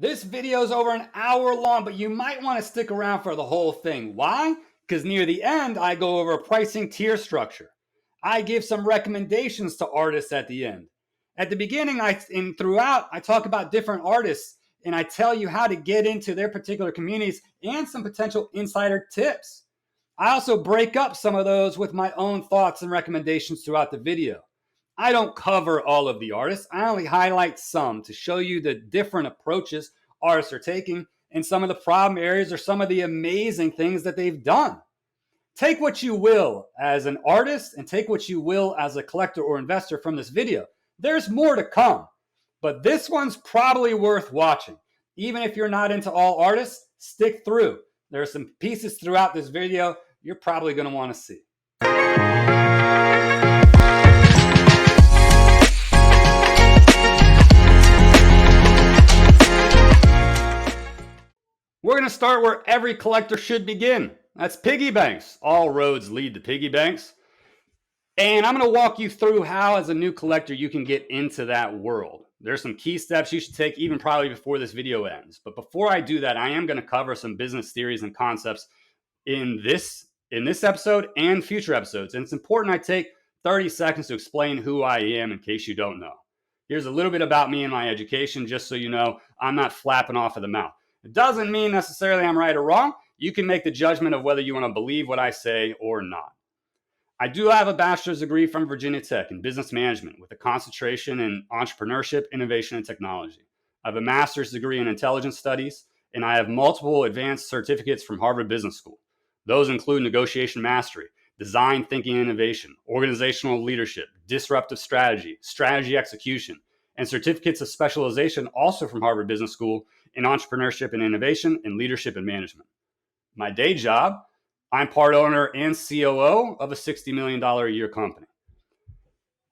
This video is over an hour long, but you might want to stick around for the whole thing. Why? Because near the end, I go over a pricing tier structure. I give some recommendations to artists at the end. At the beginning and throughout, I talk about different artists and I tell you how to get into their particular communities and some potential insider tips. I also break up some of those with my own thoughts and recommendations throughout the video. I don't cover all of the artists. I only highlight some to show you the different approaches artists are taking and some of the problem areas or some of the amazing things that they've done. Take what you will as an artist and take what you will as a collector or investor from this video. There's more to come, but this one's probably worth watching. Even if you're not into all artists, stick through. There are some pieces throughout this video you're probably going to want to see. We're going to start where every collector should begin. That's Piggy Banx. All roads lead to Piggy Banx. And I'm going to walk you through how, as a new collector, you can get into that world. There's some key steps you should take even probably before this video ends. But before I do that, I am going to cover some business theories and concepts in this episode and future episodes. And it's important I take 30 seconds to explain who I am in case you don't know. Here's a little bit about me and my education, just so you know I'm not flapping off of the mouth. It doesn't mean necessarily I'm right or wrong. You can make the judgment of whether you want to believe what I say or not. I do have a bachelor's degree from Virginia Tech in business management with a concentration in entrepreneurship, innovation, and technology. I have a master's degree in intelligence studies, and I have multiple advanced certificates from Harvard Business School. Those include negotiation mastery, design thinking and innovation, organizational leadership, disruptive strategy, strategy execution, and certificates of specialization also from Harvard Business School in entrepreneurship and innovation and leadership and management. My day job, I'm part owner and COO of a $60 million a year company.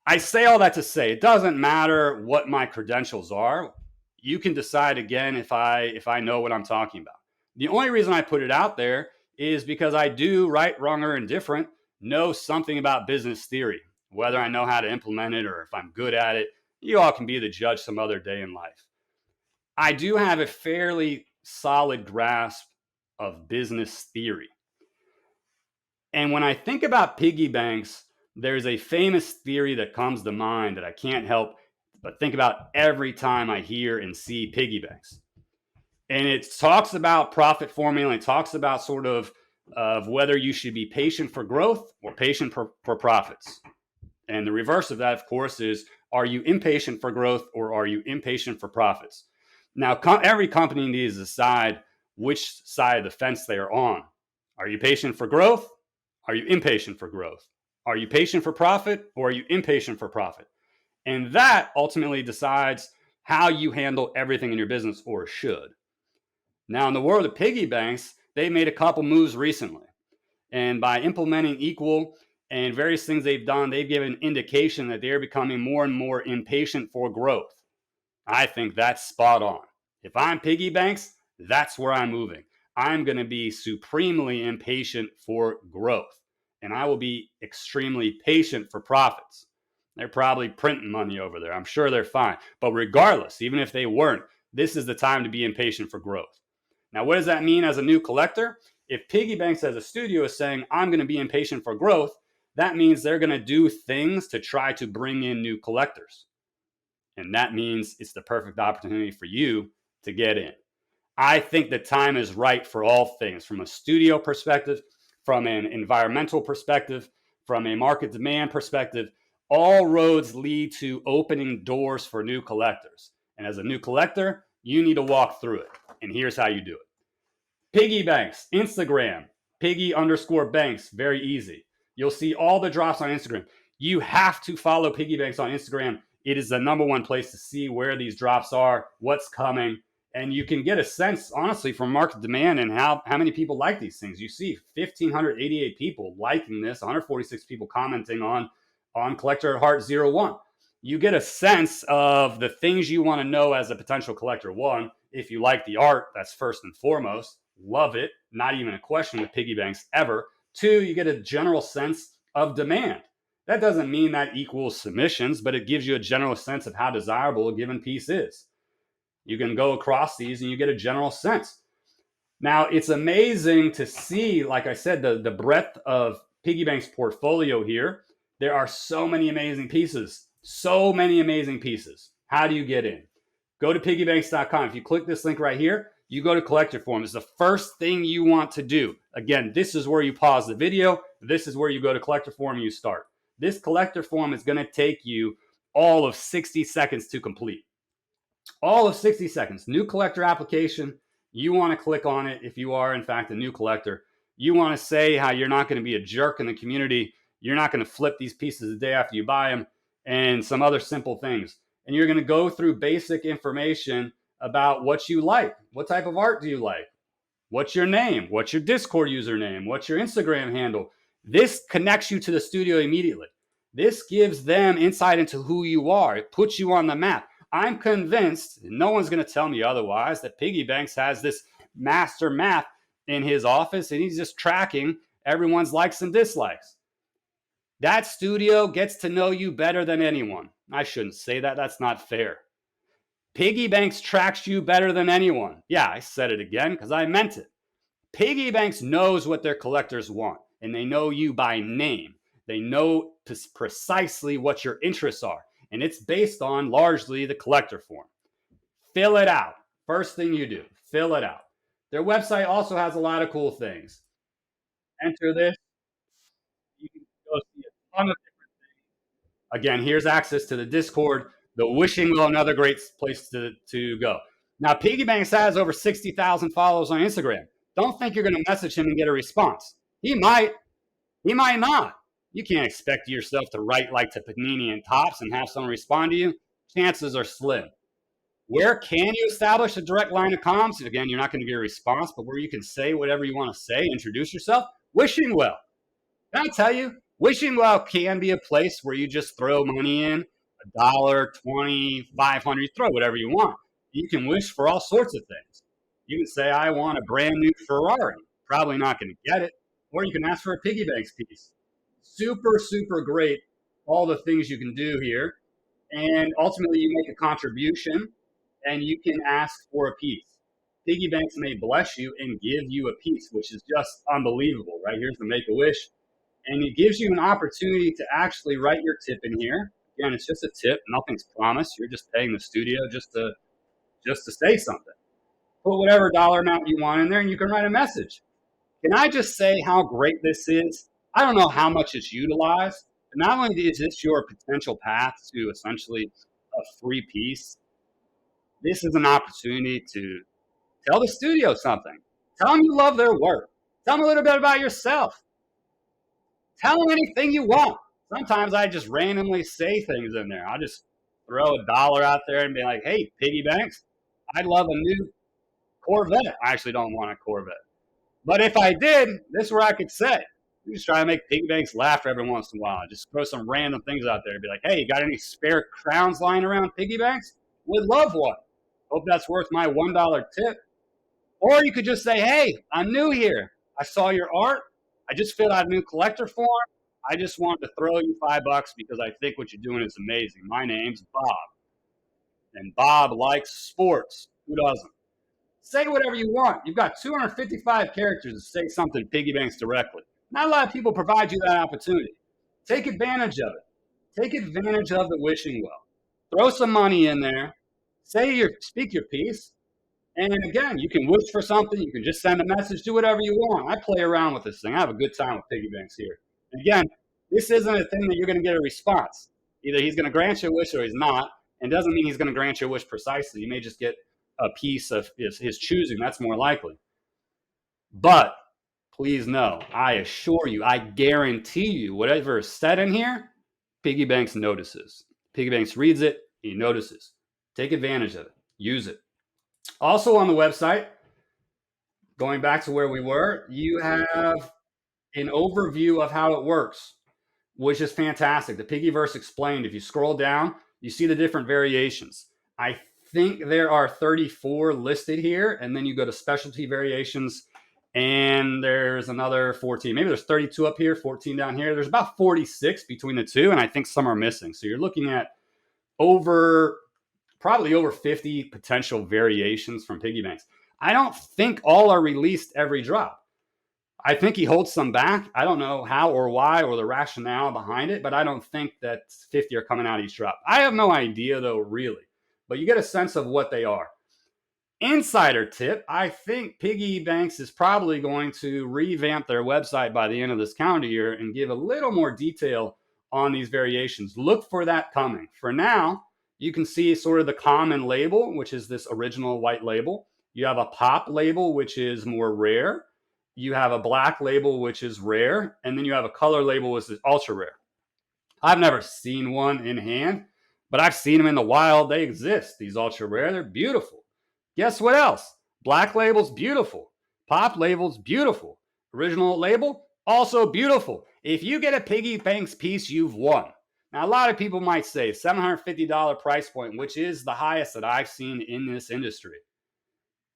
I say all that to say it doesn't matter what my credentials are. You can decide again if I know what I'm talking about. The only reason I put it out there is because I do, right, wrong, or indifferent, know something about business theory. Whether I know how to implement it or if I'm good at it, you all can be the judge some other day in life. I do have a fairly solid grasp of business theory. And when I think about Piggy Banx, there's a famous theory that comes to mind that I can't help but think about every time I hear and see Piggy Banx. And it talks about profit formula. It talks about sort of whether you should be patient for growth or patient for profits. And the reverse of that, of course, is are you impatient for growth or are you impatient for profits? Now, every company needs to decide which side of the fence they are on. Are you patient for growth? Are you impatient for growth? Are you patient for profit or are you impatient for profit? And that ultimately decides how you handle everything in your business, or should. Now, in the world of Piggy Banx, they made a couple moves recently. And by implementing equal and various things they've done, they've given indication that they're becoming more and more impatient for growth. I think that's spot on. If I'm Piggy Banx, that's where I'm moving. I'm going to be supremely impatient for growth, and I will be extremely patient for profits. They're probably printing money over there. I'm sure they're fine. But regardless, even if they weren't, this is the time to be impatient for growth. Now, what does that mean as a new collector? If Piggy Banx as a studio is saying, I'm going to be impatient for growth, that means they're going to do things to try to bring in new collectors. And that means it's the perfect opportunity for you to get in. I think the time is right for all things, from a studio perspective, from an environmental perspective, from a market demand perspective. All roads lead to opening doors for new collectors. And as a new collector, you need to walk through it. And here's how you do it. Piggy Banx, Instagram, Piggy_Banx, very easy. You'll see all the drops on Instagram. You have to follow Piggy Banx on Instagram. It is the number one place to see where these drops are, what's coming. And you can get a sense, honestly, from market demand and how many people like these things. You see 1,588 people liking this, 146 people commenting on Collector at Heart 01. You get a sense of the things you want to know as a potential collector. One, if you like the art, that's first and foremost. Love it. Not even a question with Piggy Banx ever. Two, you get a general sense of demand. That doesn't mean that equals submissions, but it gives you a general sense of how desirable a given piece is. You can go across these and you get a general sense. Now, it's amazing to see, like I said, the breadth of Piggybank's portfolio here. There are so many amazing pieces. So many amazing pieces. How do you get in? Go to piggybanx.com. If you click this link right here, you go to collector form. It's the first thing you want to do. Again, this is where you pause the video. This is where you go to collector form and you start. This collector form is going to take you all of 60 seconds to complete. All of 60 seconds. New collector application. You want to click on it if you are, in fact, a new collector. You want to say how you're not going to be a jerk in the community. You're not going to flip these pieces the day after you buy them, and some other simple things. And you're going to go through basic information about what you like. What type of art do you like? What's your name? What's your Discord username? What's your Instagram handle? This connects you to the studio immediately. This gives them insight into who you are. It puts you on the map. I'm convinced, and no one's going to tell me otherwise, that Piggy Banx has this master map in his office and he's just tracking everyone's likes and dislikes. That studio gets to know you better than anyone. I shouldn't say that. That's not fair. Piggy Banx tracks you better than anyone. Yeah, I said it again because I meant it. Piggy Banx knows what their collectors want, and they know you by name. They know precisely what your interests are, and it's based on largely the collector form. Fill it out. First thing you do, fill it out. Their website also has a lot of cool things. Enter this. You can go see a ton of different things. Again, here's access to the Discord, the wishing well, another great place to go. Now, Piggy Banx has over 60,000 followers on Instagram. Don't think you're going to message him and get a response. He might not. You can't expect yourself to write like to Panini and Tops and have someone respond to you. Chances are slim. Where can you establish a direct line of comms? Again, you're not going to get a response, but where you can say whatever you want to say, introduce yourself. Wishing well. Can I tell you, Wishing well can be a place where you just throw money in, $1, $20, $500, you throw whatever you want. You can wish for all sorts of things. You can say, I want a brand new Ferrari. Probably not going to get it. Or you can ask for a Piggy Banx piece. Super, super great, all the things you can do here. And ultimately, you make a contribution, and you can ask for a piece. Piggy Banx may bless you and give you a piece, which is just unbelievable, right? Here's the Make-A-Wish. And it gives you an opportunity to actually write your tip in here. Again, it's just a tip. Nothing's promised. You're just paying the studio just to say something. Put whatever dollar amount you want in there, and you can write a message. Can I just say how great this is? I don't know how much it's utilized, but not only is this your potential path to essentially a free piece, this is an opportunity to tell the studio something. Tell them you love their work. Tell them a little bit about yourself. Tell them anything you want. Sometimes I just randomly say things in there. I'll just throw $1 out there and be like, hey, Piggy Banx, I'd love a new Corvette. I actually don't want a Corvette. But if I did, this is where I could say. You just try to make Piggy Banx laugh every once in a while. Just throw some random things out there and be like, hey, you got any spare crowns lying around, Piggy Banx? Would love one. Hope that's worth my $1 tip. Or you could just say, hey, I'm new here. I saw your art. I just filled out a new collector form. I just wanted to throw you $5 because I think what you're doing is amazing. My name's Bob. And Bob likes sports. Who doesn't? Say whatever you want. You've got 255 characters to say something Piggy Banx directly. Not a lot of people provide you that opportunity. Take advantage of it. Take advantage of the wishing well. Throw some money in there. Speak your piece. And again, you can wish for something. You can just send a message. Do whatever you want. I play around with this thing. I have a good time with Piggy Banx here. And again, this isn't a thing that you're going to get a response. Either he's going to grant your wish or he's not. And it doesn't mean he's going to grant your wish precisely. You may just get a piece of his choosing. That's more likely. But please know, I assure you, I guarantee you, whatever is said in here, Piggy Banx notices. Piggy Banx reads it. He notices. Take advantage of it. Use it. Also on the website, going back to where we were, you have an overview of how it works, which is fantastic. The Piggyverse explained. If you scroll down, you see the different variations. I think there are 34 listed here, and then you go to specialty variations, and there's another 14. Maybe there's 32 up here, 14 down here. There's about 46 between the two, and I think some are missing. So you're looking at over probably over 50 potential variations from Piggy Banx. I don't think all are released every drop. I think he holds some back. I don't know how or why or the rationale behind it, but I don't think that 50 are coming out each drop. I have no idea, though, really. But you get a sense of what they are. Insider tip, I think Piggy Banx is probably going to revamp their website by the end of this calendar year and give a little more detail on these variations. Look for that coming. For now, you can see sort of the common label, which is this original white label. You have a pop label, which is more rare. You have a black label, which is rare. And then you have a color label, which is ultra rare. I've never seen one in hand, but I've seen them in the wild. They exist. These ultra rare, they're beautiful. Guess what else? Black label's beautiful. Pop label's beautiful. Original label, also beautiful. If you get a Piggy Banx piece, you've won. Now, a lot of people might say $750 price point, which is the highest that I've seen in this industry,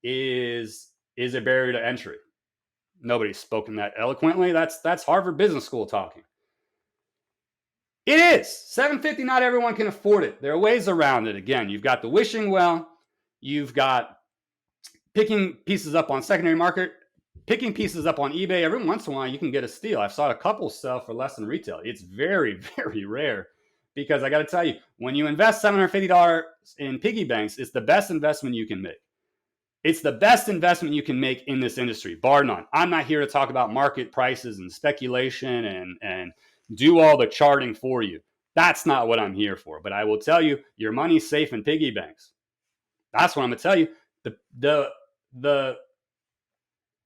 is a barrier to entry. Nobody's spoken that eloquently. That's Harvard Business School talking. It is. $750, not everyone can afford it. There are ways around it. Again, you've got the wishing well. You've got picking pieces up on secondary market, picking pieces up on eBay. Every once in a while, you can get a steal. I've saw a couple sell for less than retail. It's very, very rare because I got to tell you, when you invest $750 in Piggy Banx, it's the best investment you can make. It's the best investment you can make in this industry, bar none. I'm not here to talk about market prices and speculation and do all the charting for you. That's not what I'm here for. But I will tell you, your money's safe in Piggy Banx. That's what I'm going to tell you.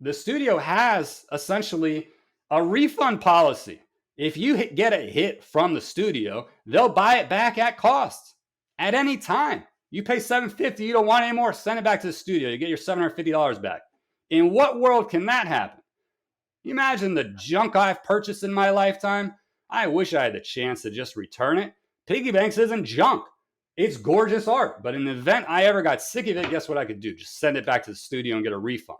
The studio has essentially a refund policy. If you get a hit from the studio, they'll buy it back at cost at any time. You pay $750, you don't want it anymore, send it back to the studio. You get your $750 back. In what world can that happen? You imagine the junk I've purchased in my lifetime? I wish I had the chance to just return it. Piggy Banx isn't junk. It's gorgeous art. But in the event I ever got sick of it, guess what I could do? Just send it back to the studio and get a refund.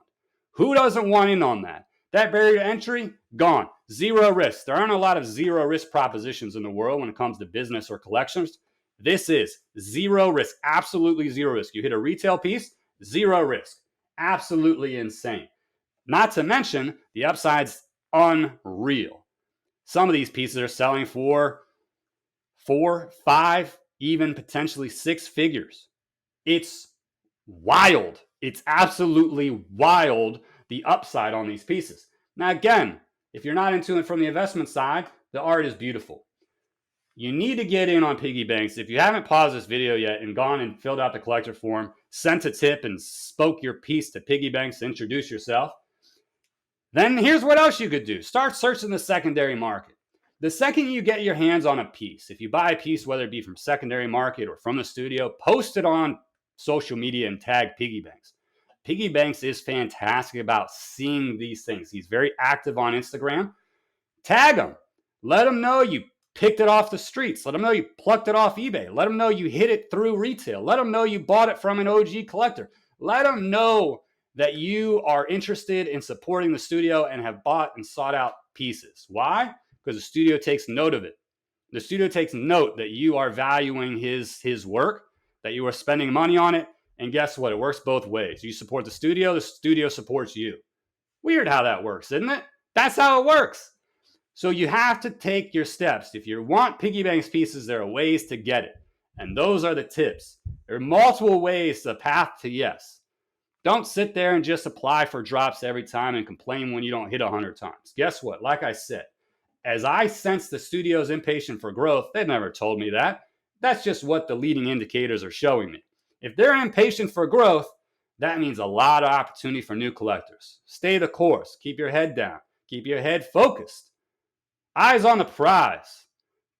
Who doesn't want in on that? That barrier to entry, gone. Zero risk. There aren't a lot of zero risk propositions in the world when it comes to business or collections. This is zero risk, absolutely zero risk. You hit a retail piece, zero risk. Absolutely insane. Not to mention, the upside's unreal. Some of these pieces are selling for 4, 5, even potentially 6 figures. It's wild. It's absolutely wild, the upside on these pieces. Now, again, if you're not into it from the investment side, the art is beautiful. You need to get in on Piggy Banx. If you haven't paused this video yet and gone and filled out the collector form, sent a tip and spoke your piece to Piggy Banx to introduce yourself, then here's what else you could do. Start searching the secondary market. The second you get your hands on a piece, if you buy a piece, whether it be from secondary market or from the studio, post it on social media and tag Piggy Banx. Piggy Banx is fantastic about seeing these things. He's very active on Instagram. Tag him. Let him know you picked it off the streets. Let them know you plucked it off eBay. Let them know you hit it through retail. Let them know you bought it from an OG collector. Let them know that you are interested in supporting the studio and have bought and sought out pieces. Why? Because the studio takes note of it. The studio takes note that you are valuing his work, that you are spending money on it, and guess what? It works both ways. You support the studio supports you. Weird how that works, isn't it? That's how it works. So you have to take your steps. If you want Piggy Banx pieces, there are ways to get it. And those are the tips. There are multiple ways to path to yes. Don't sit there and just apply for drops every time and complain when you don't hit 100 times. Guess what? Like I said, as I sense the studio's impatient for growth, they've never told me that. That's just what the leading indicators are showing me. If they're impatient for growth, that means a lot of opportunity for new collectors. Stay the course. Keep your head down. Keep your head focused. Eyes on the prize.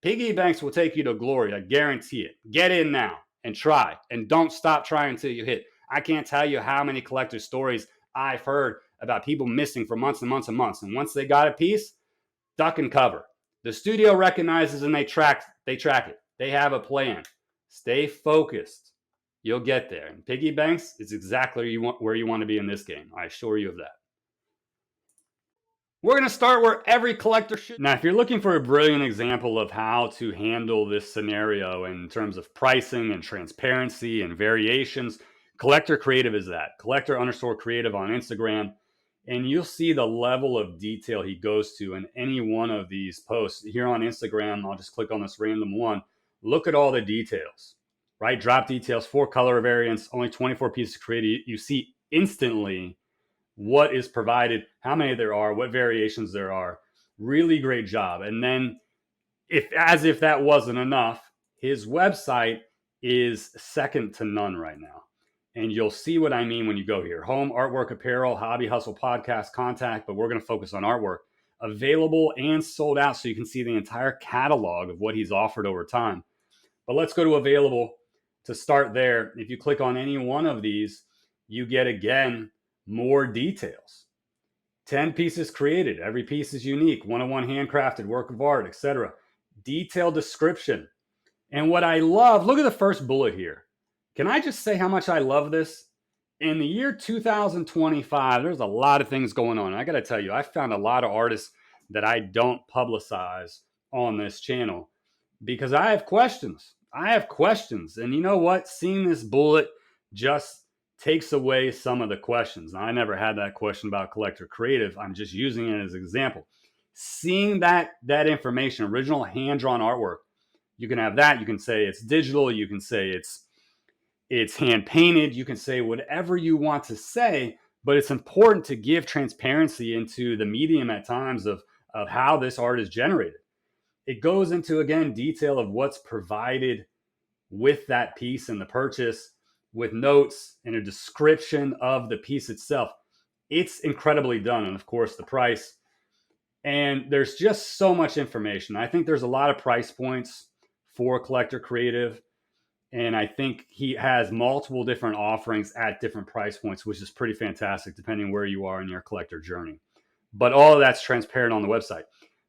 Piggy Banx will take you to glory. I guarantee it. Get in now and try. And don't stop trying until you hit. I can't tell you how many collector stories I've heard about people missing for months and months and months. And once they got a piece, duck and cover. The studio recognizes and they track it. They have a plan. Stay focused. You'll get there. And Piggy Banx is exactly where you want to be in this game. I assure you of that. We're going to start where every collector should. Now, if you're looking for a brilliant example of how to handle this scenario in terms of pricing and transparency and variations, Collector Creative is that. Collector_creative on Instagram. And you'll see the level of detail he goes to in any one of these posts. Here on Instagram, I'll just click on this random one. Look at all the details, right? Drop details, 4 color variants, only 24 pieces created. You see instantly what is provided, how many there are, what variations there are. Really great job. And then, as if that wasn't enough, his website is second to none right now. And you'll see what I mean when you go here. Home, artwork, apparel, hobby, hustle, podcast, contact, but we're going to focus on artwork. Available and sold out, so you can see the entire catalog of what he's offered over time. But let's go to available to start there. If you click on any one of these, you get, again, more details. 10 pieces created. Every piece is unique. One-on-one handcrafted, work of art, etc. Detailed description. And what I love, look at the first bullet here. Can I just say how much I love this? In the year 2025, there's a lot of things going on. I got to tell you, I found a lot of artists that I don't publicize on this channel because I have questions. And you know what? Seeing this bullet just takes away some of the questions. Now, I never had that question about Collector Creative. I'm just using it as an example. Seeing that information, original hand-drawn artwork, you can have that. You can say it's digital. You can say it's hand-painted. You can say whatever you want to say, but it's important to give transparency into the medium at times of how this art is generated. It goes into, again, detail of what's provided with that piece and the purchase, with notes and a description of the piece itself. It's incredibly done. And of course, the price. And there's just so much information. I think there's a lot of price points for Collector Creative. And I think he has multiple different offerings at different price points, which is pretty fantastic depending where you are in your collector journey. But all of that's transparent on the website.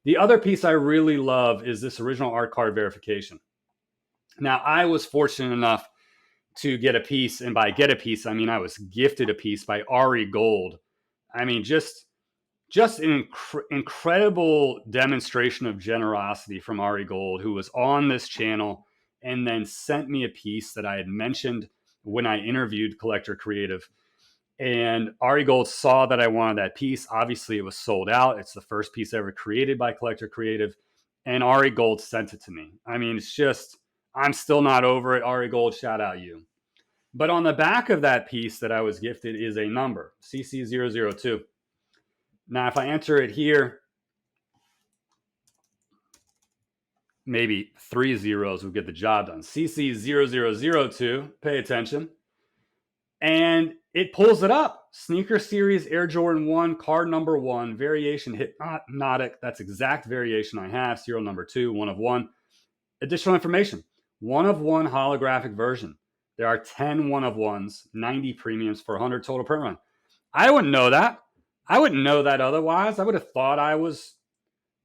The other piece I really love is this original art card verification. Now, I was fortunate enough to get a piece, and by get a piece, I mean I was gifted a piece by Ari Gold. I mean, just an incredible demonstration of generosity from Ari Gold, who was on this channel and then sent me a piece that I had mentioned when I interviewed Collector Creative. And Ari Gold saw that I wanted that piece. Obviously, it was sold out. It's the first piece ever created by Collector Creative. And Ari Gold sent it to me. I mean, it's just, I'm still not over it. Ari Gold, shout out you. But on the back of that piece that I was gifted is a number, CC002. Now, if I enter it here, maybe 3 zeros would get the job done. CC0002, pay attention. And it pulls it up. Sneaker Series Air Jordan 1, card number 1, variation Hypnotic. That's exact variation I have. Serial number 2, 1 of 1. Additional information, 1 of 1 holographic version. There are 10 1 of 1s, 90 premiums for 100 total print run. I wouldn't know that. I wouldn't know that otherwise. I would have thought I was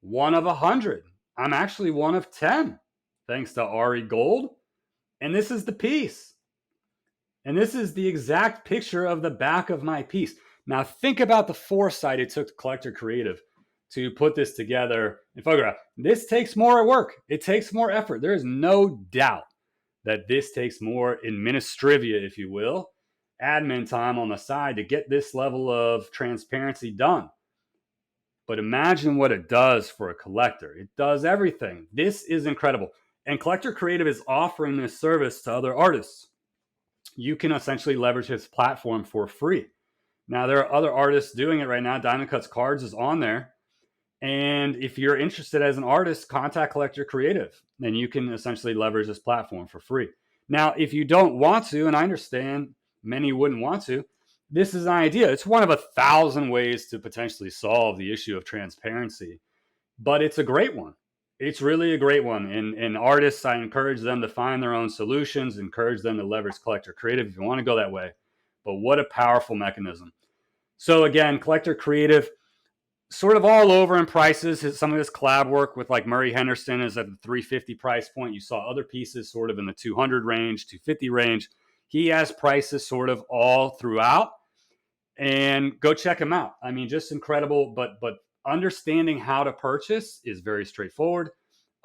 1 of 100. I'm actually 1 of 10, thanks to Ari Gold. And this is the piece. And this is the exact picture of the back of my piece. Now think about the foresight it took to Collector Creative to put this together and photograph. This takes more work. It takes more effort. There is no doubt that this takes more administrivia, if you will, admin time on the side to get this level of transparency done. But imagine what it does for a collector. It does everything. This is incredible. And Collector Creative is offering this service to other artists. You can essentially leverage his platform for free. Now, there are other artists doing it right now. DiamondCutzCards is on there. And if you're interested as an artist, contact Collector Creative. And you can essentially leverage this platform for free. Now, if you don't want to, and I understand many wouldn't want to, this is an idea. It's one of 1,000 ways to potentially solve the issue of transparency. But it's a great one. It's really a great one. And artists, I encourage them to find their own solutions, encourage them to leverage Collector Creative if you want to go that way. But what a powerful mechanism. So again, Collector Creative, sort of all over in prices. Some of this collab work with like Murray Henderson is at the $350 price point. You saw other pieces sort of in the $200 range, $250 range. He has prices sort of all throughout. And go check him out. I mean, just incredible. But understanding how to purchase is very straightforward.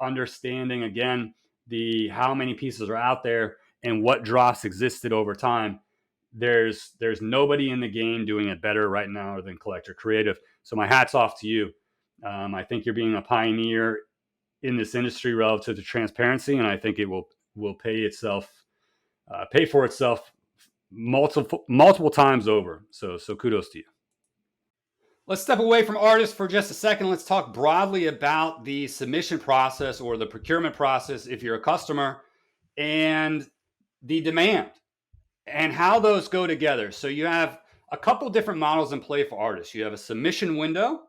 Understanding, again, how many pieces are out there and what drops existed over time. There's nobody in the game doing it better right now than Collector Creative. So my hat's off to you. I think you're being a pioneer in this industry relative to transparency, and I think it will pay for itself multiple times over. So kudos to you. Let's step away from artists for just a second. Let's talk broadly about the submission process or the procurement process if you're a customer, and the demand and how those go together. So you have a couple different models in play for artists. You have a submission window,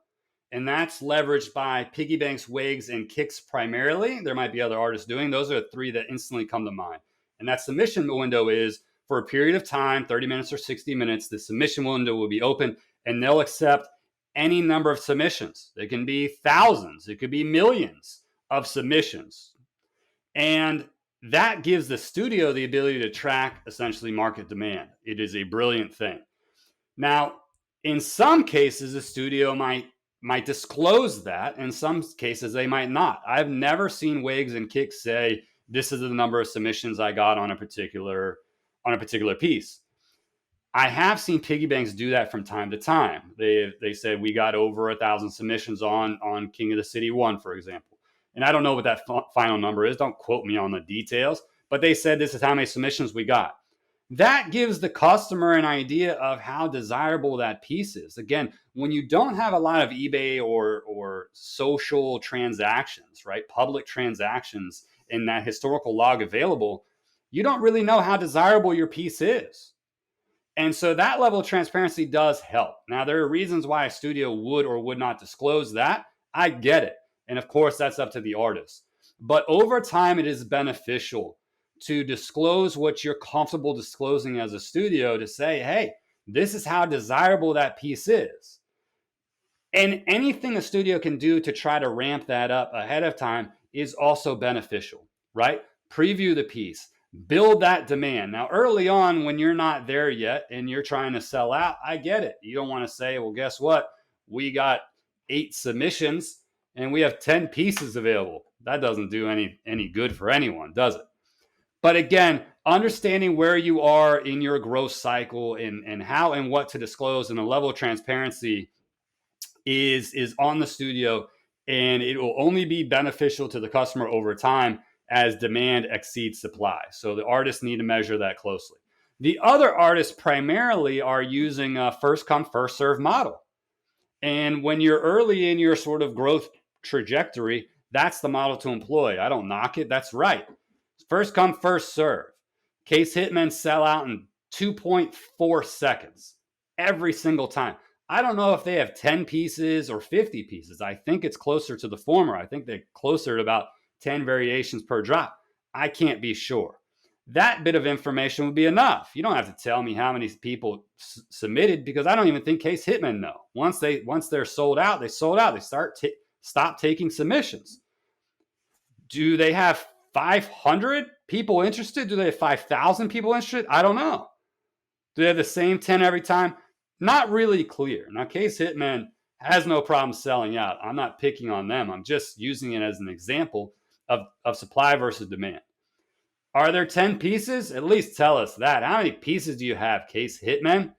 and that's leveraged by Piggy Banx, Wegs, and Kicks primarily. There might be other artists doing. Those are the three that instantly come to mind. And that submission window is for a period of time, 30 minutes or 60 minutes, the submission window will be open, and they'll accept any number of submissions. It can be thousands, it could be millions of submissions. And that gives the studio the ability to track essentially market demand. It is a brilliant thing. Now, in some cases, the studio might disclose that. In some cases, they might not. I've never seen Wegs and Kicks say, this is the number of submissions I got on a particular piece. I have seen Piggy Banx do that from time to time. They said we got over 1,000 submissions on King of the City 1, for example. And I don't know what that final number is. Don't quote me on the details. But they said this is how many submissions we got. That gives the customer an idea of how desirable that piece is. Again, when you don't have a lot of eBay or social transactions, right, public transactions in that historical log available, you don't really know how desirable your piece is. And so that level of transparency does help. Now, there are reasons why a studio would or would not disclose that. I get it. And of course, that's up to the artist. But over time, it is beneficial to disclose what you're comfortable disclosing as a studio, to say, hey, this is how desirable that piece is. And anything a studio can do to try to ramp that up ahead of time is also beneficial, right? Preview the piece. Build that demand. Now, early on, when you're not there yet and you're trying to sell out, I get it. You don't want to say, well, guess what? We got 8 submissions and we have 10 pieces available. That doesn't do any good for anyone, does it? But again, understanding where you are in your growth cycle and how and what to disclose and the level of transparency is on the studio, and it will only be beneficial to the customer over time as demand exceeds supply. So the artists need to measure that closely. The other artists primarily are using a first come, first serve model. And when you're early in your sort of growth trajectory, that's the model to employ. I don't knock it. That's right. First come, first serve. Case Hitmen sell out in 2.4 seconds every single time. I don't know if they have 10 pieces or 50 pieces. I think it's closer to the former. I think they're closer to about 10 variations per drop. I can't be sure. That bit of information would be enough. You don't have to tell me how many people submitted, because I don't even think Case Hitmen know. Once they're sold out, they sold out. They stop taking submissions. Do they have 500 people interested? Do they have 5,000 people interested? I don't know. Do they have the same 10 every time? Not really clear. Now, Case Hitmen has no problem selling out. I'm not picking on them. I'm just using it as an example of supply versus demand. Are there 10 pieces? At least tell us that. How many pieces do you have, Case Hitmen?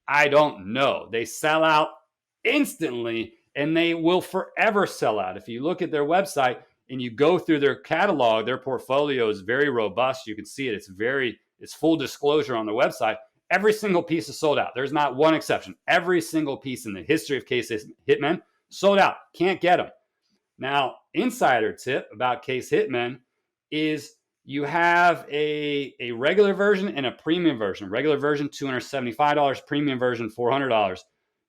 I don't know. They sell out instantly, and they will forever sell out. If you look at their website and you go through their catalog, their portfolio is very robust. You can see it. It's full disclosure on their website. Every single piece is sold out. There's not one exception. Every single piece in the history of Case Hitmen sold out. Can't get them. Now, insider tip about Case Hitmen is you have a regular version and a premium version. Regular version, $275. Premium version, $400.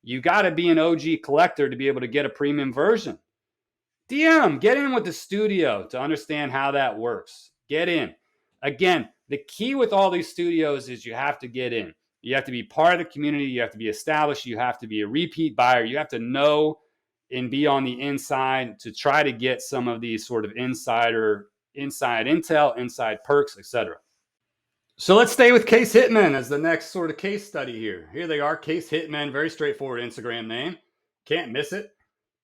You got to be an OG collector to be able to get a premium version. DM, get in with the studio to understand how that works. Get in. Again, the key with all these studios is you have to get in. You have to be part of the community. You have to be established. You have to be a repeat buyer. You have to know and be on the inside to try to get some of these sort of inside intel, inside perks, etc. So let's stay with Case Hitmen as the next sort of case study here. Here they are, Case Hitmen, very straightforward Instagram name. Can't miss it.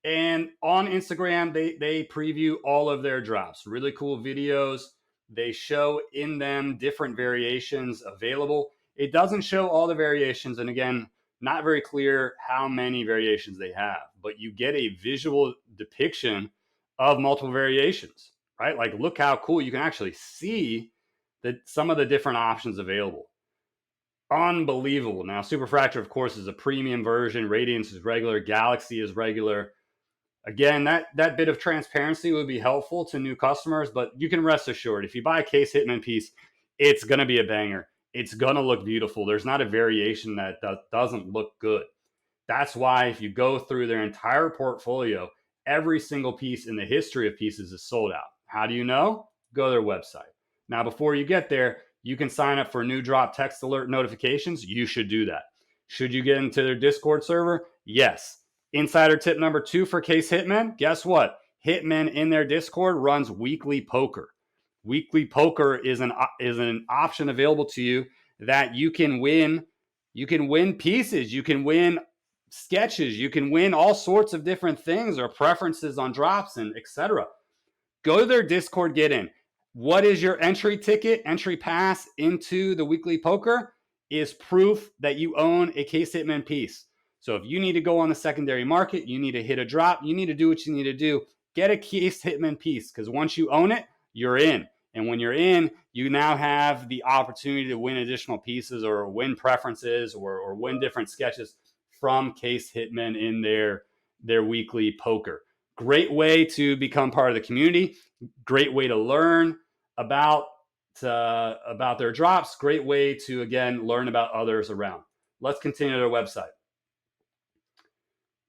And on Instagram, they preview all of their drops. Really cool videos. They show in them different variations available. It doesn't show all the variations. And again, not very clear how many variations they have, but you get a visual depiction of multiple variations, right? Like, look how cool you can actually see that some of the different options available. Unbelievable. Now, Superfractor, of course, is a premium version. Radiance is regular. Galaxy is regular. Again, that bit of transparency would be helpful to new customers, but you can rest assured, if you buy a Case Hitman piece, it's going to be a banger. It's going to look beautiful. There's not a variation that doesn't look good. That's why if you go through their entire portfolio, every single piece in the history of pieces is sold out. How do you know? Go to their website. Now, before you get there, you can sign up for new drop text alert notifications. You should do that. Should you get into their Discord server? Yes. Insider tip number 2 for Case Hitman. Guess what? Hitman in their Discord runs weekly poker. Weekly poker is an option available to you that you can win. You can win pieces. You can win sketches. You can win all sorts of different things or preferences on drops and etc. Go to their Discord, get in. What is your entry ticket, entry pass into the weekly poker? Is proof that you own a Case Hitman piece. So if you need to go on the secondary market, you need to hit a drop, you need to do what you need to do. Get a Case Hitman piece, because once you own it, you're in. And when you're in, you now have the opportunity to win additional pieces or win preferences or win different sketches from Case Hitman in their weekly poker. Great way to become part of the community. Great way to learn about their drops. Great way to, again, learn about others around. Let's continue their website.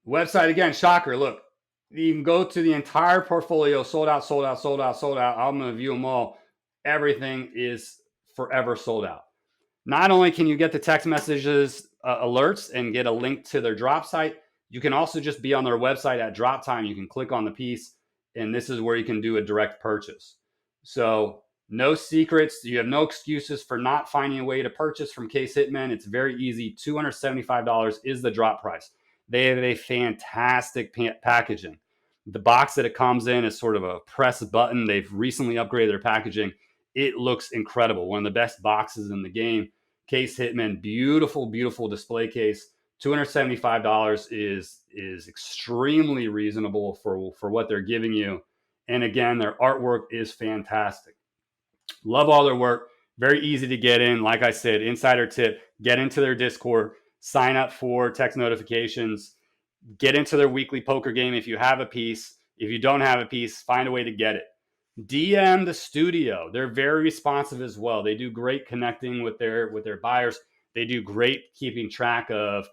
Website, again, shocker. Look, you can go to the entire portfolio, sold out, sold out, sold out, sold out. I'm going to view them all. Everything is forever sold out. Not only can you get the text messages alerts and get a link to their drop site, you can also just be on their website at drop time. You can click on the piece, and this is where you can do a direct purchase. So no secrets. You have no excuses for not finding a way to purchase from Case Hitman. It's very easy. $275 is the drop price. They have a fantastic packaging. The box that it comes in is sort of a press button. They've recently upgraded their packaging. It looks incredible. One of the best boxes in the game. Case Hitman, beautiful, beautiful display case. $275 is extremely reasonable for what they're giving you. And again, their artwork is fantastic. Love all their work. Very easy to get in. Like I said, insider tip, get into their Discord, sign up for text notifications, get into their weekly poker game if you have a piece. If you don't have a piece, find a way to get it. DM the studio. They're very responsive as well. They do great connecting with their buyers. They do great keeping track of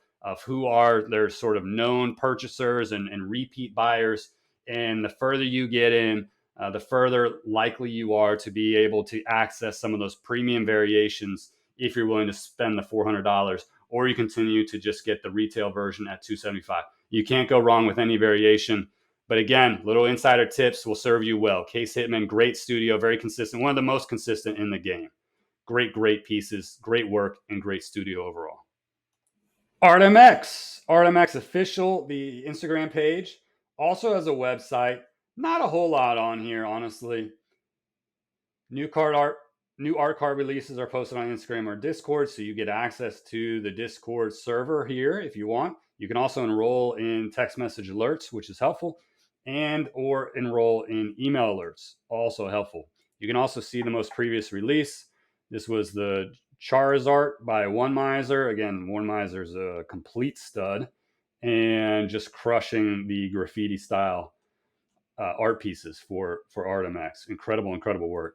who are their sort of known purchasers and repeat buyers. And the further you get in, the further likely you are to be able to access some of those premium variations if you're willing to spend the $400, or you continue to just get the retail version at $275. You can't go wrong with any variation. But again, little insider tips will serve you well. Case Hitman, great studio, very consistent, one of the most consistent in the game. Great, great pieces, great work, and great studio overall. ArtMX, ArtMXofficial, the Instagram page, also has a website. Not a whole lot on here, honestly. New art card releases are posted on Instagram or Discord, so you get access to the Discord server here if you want. You can also enroll in text message alerts, which is helpful, and or enroll in email alerts, also helpful. You can also see the most previous release. This was the Charizard by oneMizer. Again, oneMizer is a complete stud and just crushing the graffiti style art pieces for ArtMX. Incredible, incredible work.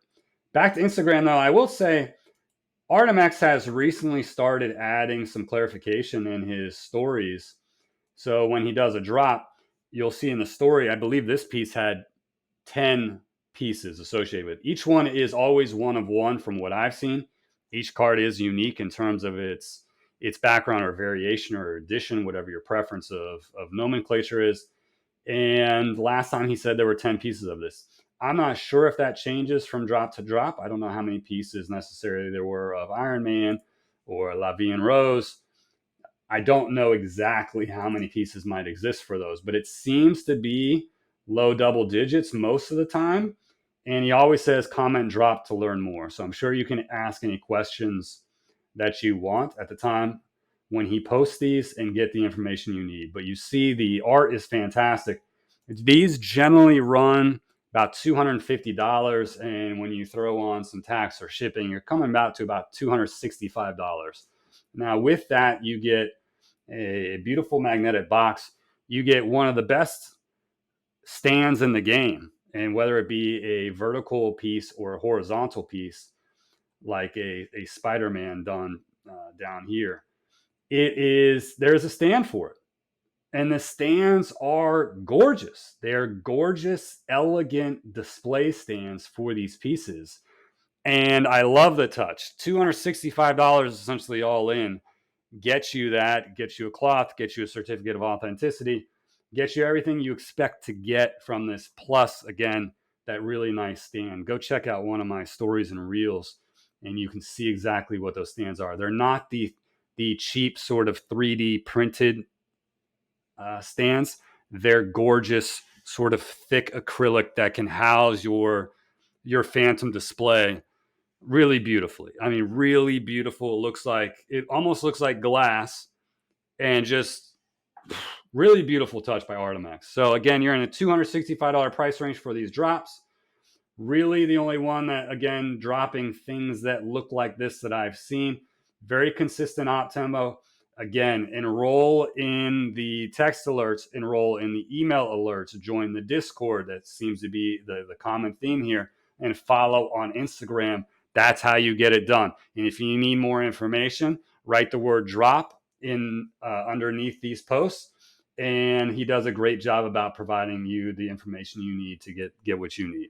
Back to Instagram, though, I will say ArtMX has recently started adding some clarification in his stories. So when he does a drop, you'll see in the story, I believe this piece had 10 pieces associated with it. Each one is always one of one from what I've seen. Each card is unique in terms of its background or variation or addition, whatever your preference of nomenclature is. And last time he said there were 10 pieces of this. I'm not sure if that changes from drop to drop. I don't know how many pieces necessarily there were of Iron Man or La Vie en Rose. I don't know exactly how many pieces might exist for those, but it seems to be low double digits most of the time. And he always says comment drop to learn more. So I'm sure you can ask any questions that you want at the time when he posts these and get the information you need. But you see, the art is fantastic. These generally run about $250. And when you throw on some tax or shipping, you're coming about to about $265. Now, with that, you get a beautiful magnetic box. You get one of the best stands in the game. And whether it be a vertical piece or a horizontal piece, like a Spider-Man done down here, there's a stand for it. And the stands are gorgeous. They're gorgeous, elegant display stands for these pieces. And I love the touch. $265 essentially all in. Gets you that, gets you a cloth, gets you a certificate of authenticity, gets you everything you expect to get from this. Plus, again, that really nice stand. Go check out one of my stories and reels, and you can see exactly what those stands are. They're not the cheap sort of 3D printed stands. They're gorgeous, sort of thick acrylic that can house your phantom display really beautifully. I mean, really beautiful. It almost looks like glass, and just really beautiful touch by ArtMX. So again, you're in a $265 price range for these drops. Really the only one that, again, dropping things that look like this that I've seen. Very consistent op tempo. Again, enroll in the text alerts, enroll in the email alerts, join the Discord. That seems to be the common theme here, and follow on Instagram. That's how you get it done. And if you need more information, write the word drop in underneath these posts, and he does a great job about providing you the information you need to get what you need.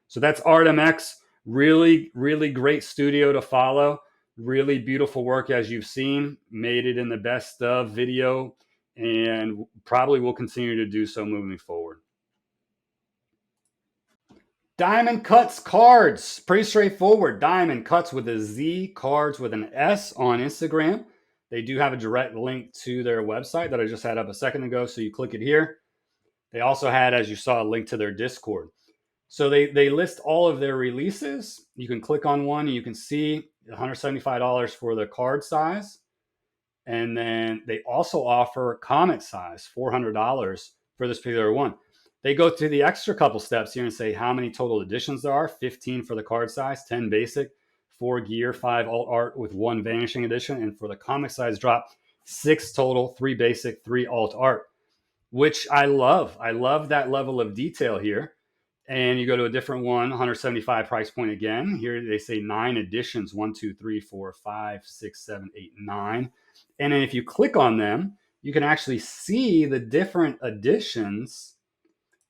So that's ArtMX. Really, really great studio to follow. Really beautiful work, as you've seen. Made it in the best of video, and probably will continue to do so moving forward. DiamondCutzCards. Pretty straightforward. Diamond Cuts with a Z, Cards with an S on Instagram. They do have a direct link to their website that I just had up a second ago, so you click it here. They also had, as you saw, a link to their Discord. So they list all of their releases. You can click on one and you can see $175 for the card size. And then they also offer comic size, $400 for this particular one. They go through the extra couple steps here and say how many total editions there are. 15 for the card size, 10 basic, 4 gear, 5 alt art with 1 vanishing edition. And for the comic size drop, 6 total, 3 basic, 3 alt art, which I love. I love that level of detail here. And you go to a different one, 175 price point again. Here they say 9 editions, 1, 2, 3, 4, 5, 6, 7, 8, 9. And then if you click on them, you can actually see the different editions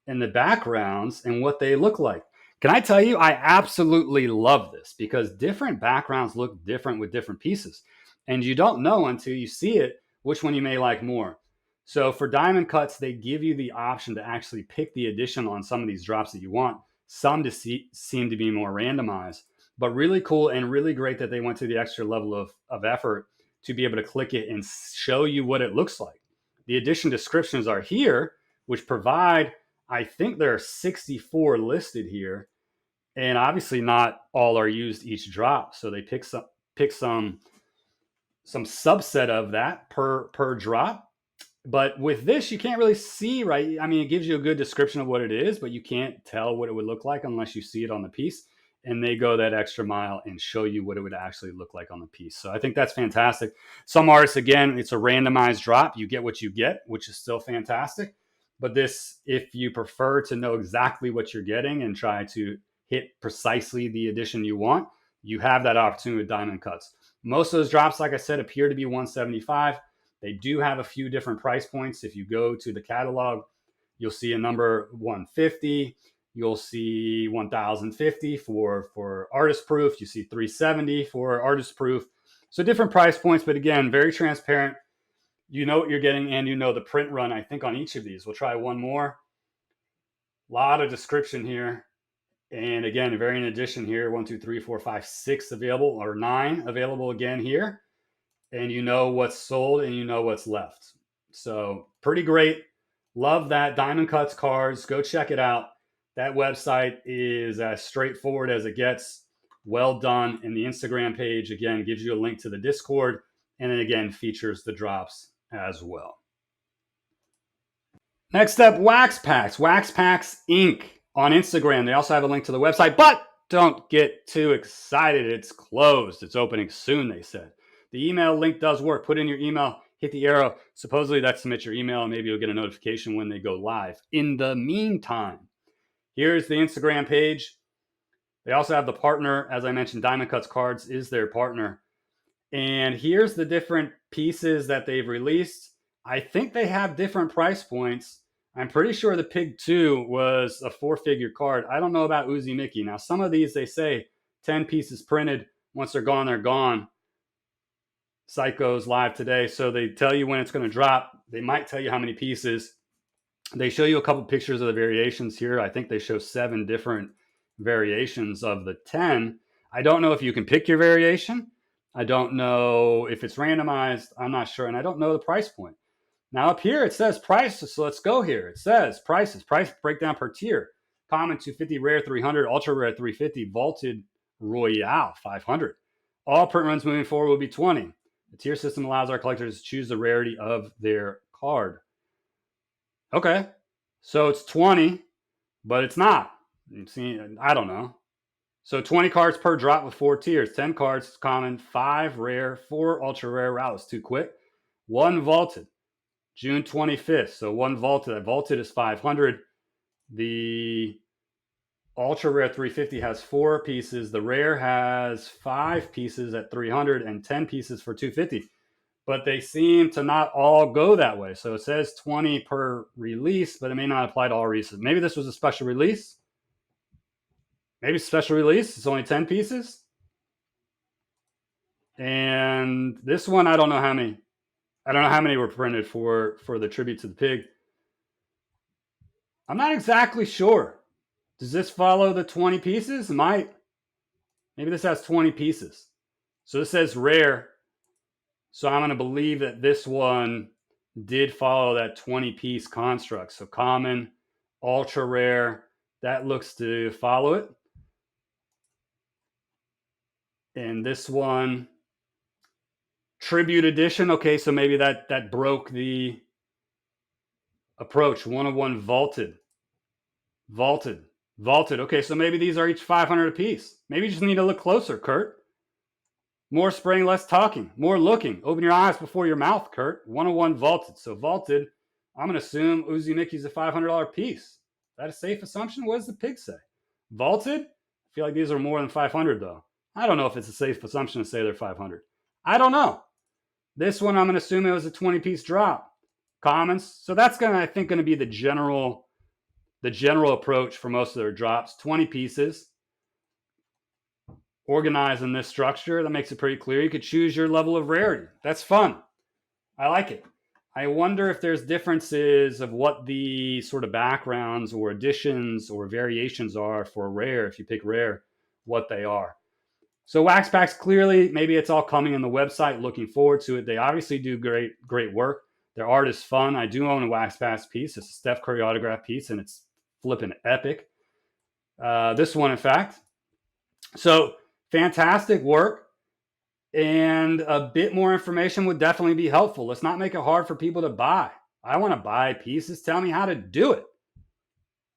and the backgrounds and what they look like. Can I tell you, I absolutely love this because different backgrounds look different with different pieces. And you don't know until you see it which one you may like more. So for Diamond Cuts, they give you the option to actually pick the edition on some of these drops that you want. Some seem to be more randomized, but really cool and really great that they went to the extra level of effort to be able to click it and show you what it looks like. The edition descriptions are here, which provide, I think there are 64 listed here, and obviously not all are used each drop. So they pick some subset of that per drop. But with this, you can't really see, right? I mean, it gives you a good description of what it is, but you can't tell what it would look like unless you see it on the piece. And they go that extra mile and show you what it would actually look like on the piece. So I think that's fantastic. Some artists, again, it's a randomized drop. You get what you get, which is still fantastic. But this, if you prefer to know exactly what you're getting and try to hit precisely the edition you want, you have that opportunity with Diamond Cuts. Most of those drops, like I said, appear to be 175. They do have a few different price points. If you go to the catalog, you'll see a number 150. You'll see 1,050 for artist proof. You see 370 for artist proof. So different price points, but again, very transparent. You know what you're getting, and you know the print run, I think, on each of these. We'll try one more. A lot of description here. And again, a variant edition here, 1, 2, 3, 4, 5, 6 available, or 9 available again here. and you know what's sold and you know what's left. So pretty great. Love that. DiamondCutzCards. Go check it out. That website is as straightforward as it gets. Well done. And the Instagram page, again, gives you a link to the Discord. And then again, features the drops as well. Next up, Wax Packs. Wax Packs Inc. on Instagram. They also have a link to the website, but don't get too excited. It's closed. It's opening soon, they said. The email link does work. Put in your email, hit the arrow. Supposedly that submits your email, and maybe you'll get a notification when they go live. In the meantime, here's the Instagram page. They also have the partner. As I mentioned, DiamondCutzCards is their partner. And here's the different pieces that they've released. I think they have different price points. I'm pretty sure the Pig 2 was a 4-figure card. I don't know about Uzi Mickey. Now, some of these, they say 10 pieces printed. Once they're gone, they're gone. Psycho's live today, so they tell you when it's going to drop. They might tell you how many pieces. They show you a couple pictures of the variations here. I think they show 7 different variations of the 10. I don't know if you can pick your variation. I don't know if it's randomized. I'm not sure, and I don't know the price point. Now up here, it says prices, so let's go here. It says prices, price breakdown per tier. Common 250, rare 300, ultra rare 350, vaulted royale 500. All print runs moving forward will be 20. The tier system allows our collectors to choose the rarity of their card. Okay, so it's 20, but it's not. See, I don't know. So 20 cards per drop with 4 tiers. 10 cards common, 5 rare, 4 ultra rare. Wow, it's too quick. 1 vaulted. June 25th. So 1 vaulted. That vaulted is 500. The ultra rare 350 has 4 pieces. The rare has 5 pieces at 300 and 10 pieces for 250. But they seem to not all go that way. So it says 20 per release, but it may not apply to all releases. Maybe this was a special release. Maybe special release. It's only 10 pieces. And this one, I don't know how many. I don't know how many were printed for the tribute to the pig. I'm not exactly sure. Does this follow the 20 pieces? It might. Maybe this has 20 pieces. So this says rare. So I'm going to believe that this one did follow that 20-piece construct. So common, ultra rare, that looks to follow it. And this one, tribute edition. Okay, so maybe that broke the approach. 101 vaulted. Vaulted. Okay, so maybe these are each 500 apiece. Maybe you just need to look closer, Kurt. More spraying, less talking. More looking. Open your eyes before your mouth, Kurt. 101 vaulted. So vaulted, I'm going to assume Uzi Mickey's a $500 piece. Is that a safe assumption? What does the pig say? Vaulted? I feel like these are more than 500, though. I don't know if it's a safe assumption to say they're 500. I don't know. This one, I'm going to assume it was a 20-piece drop. Commons. So that's I think, going to be the general approach for most of their drops. 20 pieces. Organized in this structure. That makes it pretty clear. You could choose your level of rarity. That's fun. I like it. I wonder if there's differences of what the sort of backgrounds or additions or variations are for rare. If you pick rare, what they are. So Wax Packs, clearly, maybe it's all coming on the website. Looking forward to it. They obviously do great work. Their art is fun. I do own a Wax Packs piece. It's a Steph Curry autograph piece, and it's flipping epic. This one, in fact. So fantastic work. And a bit more information would definitely be helpful. Let's not make it hard for people to buy. I want to buy pieces. Tell me how to do it.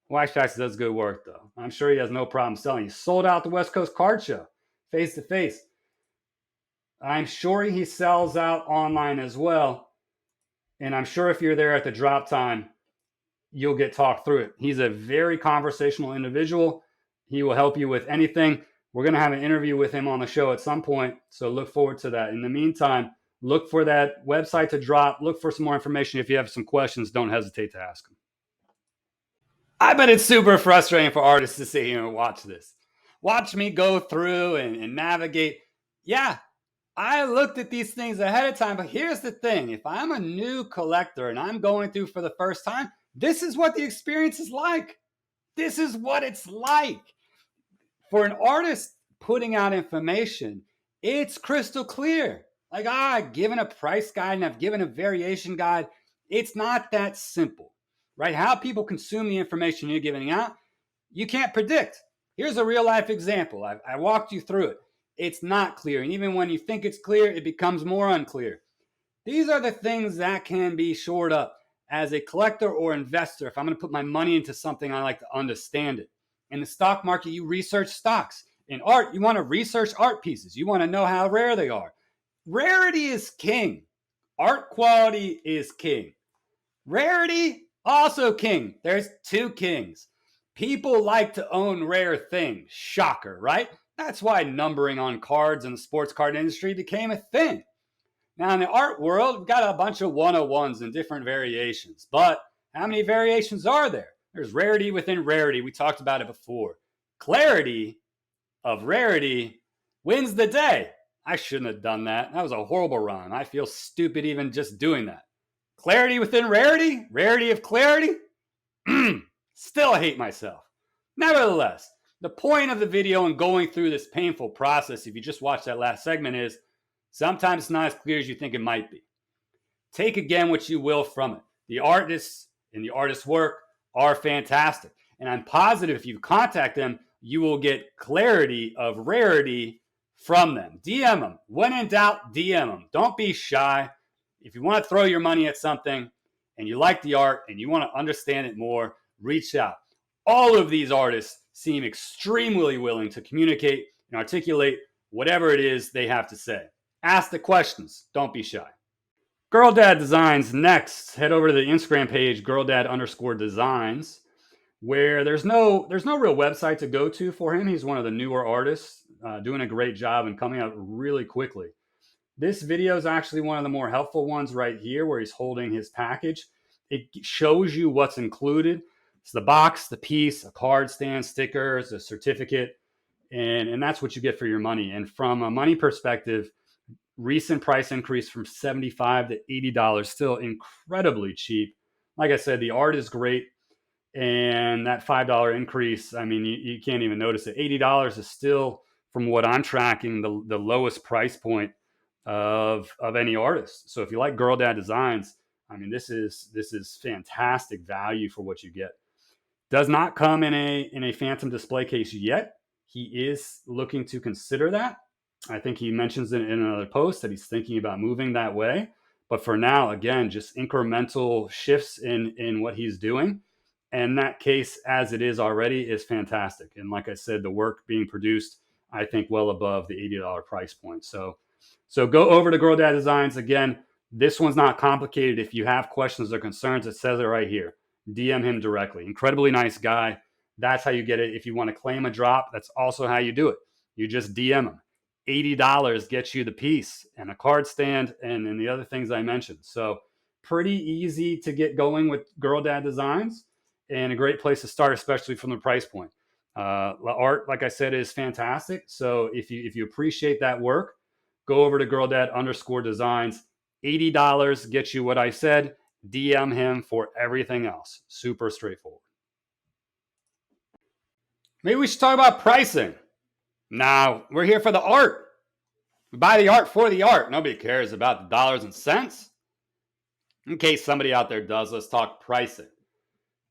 Wax Packs does good work, though. I'm sure he has no problem selling. He sold out the West Coast Card Show, face to face. I'm sure he sells out online as well. And I'm sure if you're there at the drop time, you'll get talked through it. He's a very conversational individual. He will help you with anything. We're going to have an interview with him on the show at some point, so look forward to that. In the meantime, look for that website to drop. Look for some more information. If you have some questions, don't hesitate to ask them. I bet it's super frustrating for artists to sit here and watch this. Watch me go through and navigate. Yeah, I looked at these things ahead of time, but here's the thing. If I'm a new collector and I'm going through for the first time, this is what the experience is like. This is what it's like. For an artist putting out information, it's crystal clear. Like, I've given a price guide and I've given a variation guide. It's not that simple, right? How people consume the information you're giving out, you can't predict. Here's a real life example. I walked you through it. It's not clear. And even when you think it's clear, it becomes more unclear. These are the things that can be shored up. As a collector or investor, if I'm going to put my money into something, I like to understand it. In the stock market, you research stocks. In art, you want to research art pieces. You want to know how rare they are. Rarity is king. Art quality is king. Rarity, also king. There's two kings. People like to own rare things. Shocker, right? That's why numbering on cards in the sports card industry became a thing. Now, in the art world, we've got a bunch of 101s and different variations. But how many variations are there? There's rarity within rarity. We talked about it before. Clarity of rarity wins the day. I shouldn't have done that. That was a horrible rhyme. I feel stupid even just doing that. Clarity within rarity? Rarity of clarity? Still hate myself. Nevertheless, the point of the video and going through this painful process, if you just watch that last segment, is sometimes it's not as clear as you think it might be. Take again what you will from it. The artists and the artist's work are fantastic. And I'm positive if you contact them, you will get clarity of rarity from them. DM them. When in doubt, DM them. Don't be shy. If you want to throw your money at something and you like the art and you want to understand it more, reach out. All of these artists seem extremely willing to communicate and articulate whatever it is they have to say. Ask the questions. Don't be shy. Girl Dad Designs next. Head over to the Instagram page, girldad_designs, where there's no real website to go to for him. He's one of the newer artists, doing a great job and coming out really quickly. This video is actually one of the more helpful ones right here, where he's holding his package. It shows you what's included. It's the box, the piece, a card stand, stickers, a certificate, and that's what you get for your money. And from a money perspective, recent price increase from $75 to $80, still incredibly cheap. Like I said, the art is great. And that $5 increase, I mean, you can't even notice it. $80 is still, from what I'm tracking, the lowest price point of any artist. So if you like Girl Dad Designs, I mean, this is fantastic value for what you get. Does not come in a phantom display case yet. He is looking to consider that. I think he mentions it in another post that he's thinking about moving that way. But for now, again, just incremental shifts in what he's doing. And that case, as it is already, is fantastic. And like I said, the work being produced, I think, well above the $80 price point. So go over to Girl Dad Designs. Again, this one's not complicated. If you have questions or concerns, it says it right here. DM him directly. Incredibly nice guy. That's how you get it. If you want to claim a drop, that's also how you do it. You just DM him. $80 gets you the piece and a card stand and the other things I mentioned. So pretty easy to get going with Girl Dad Designs, and a great place to start, especially from the price point. Art, like I said, is fantastic. So if you appreciate that work, go over to girldad_designs. $80 gets you what I said. DM him for everything else. Super straightforward. Maybe we should talk about pricing. Now, we're here for the art. We buy the art for the art. Nobody cares about the dollars and cents. In case somebody out there does, let's talk pricing.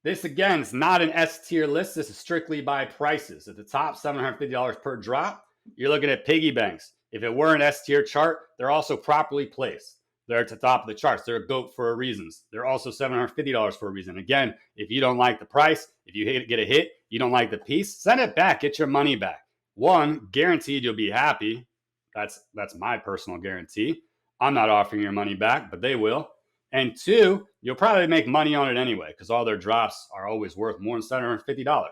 This, again, is not an S tier list. This is strictly by prices. At the top, $750 per drop. You're looking at Piggy Banx. If it were an S tier chart, they're also properly placed. They're at the top of the charts. They're a GOAT for a reason. They're also $750 for a reason. Again, if you don't like the price, if you get a hit, you don't like the piece, send it back. Get your money back. One, guaranteed you'll be happy. That's my personal guarantee. I'm not offering your money back, but they will. And two, you'll probably make money on it anyway, because all their drops are always worth more than $750.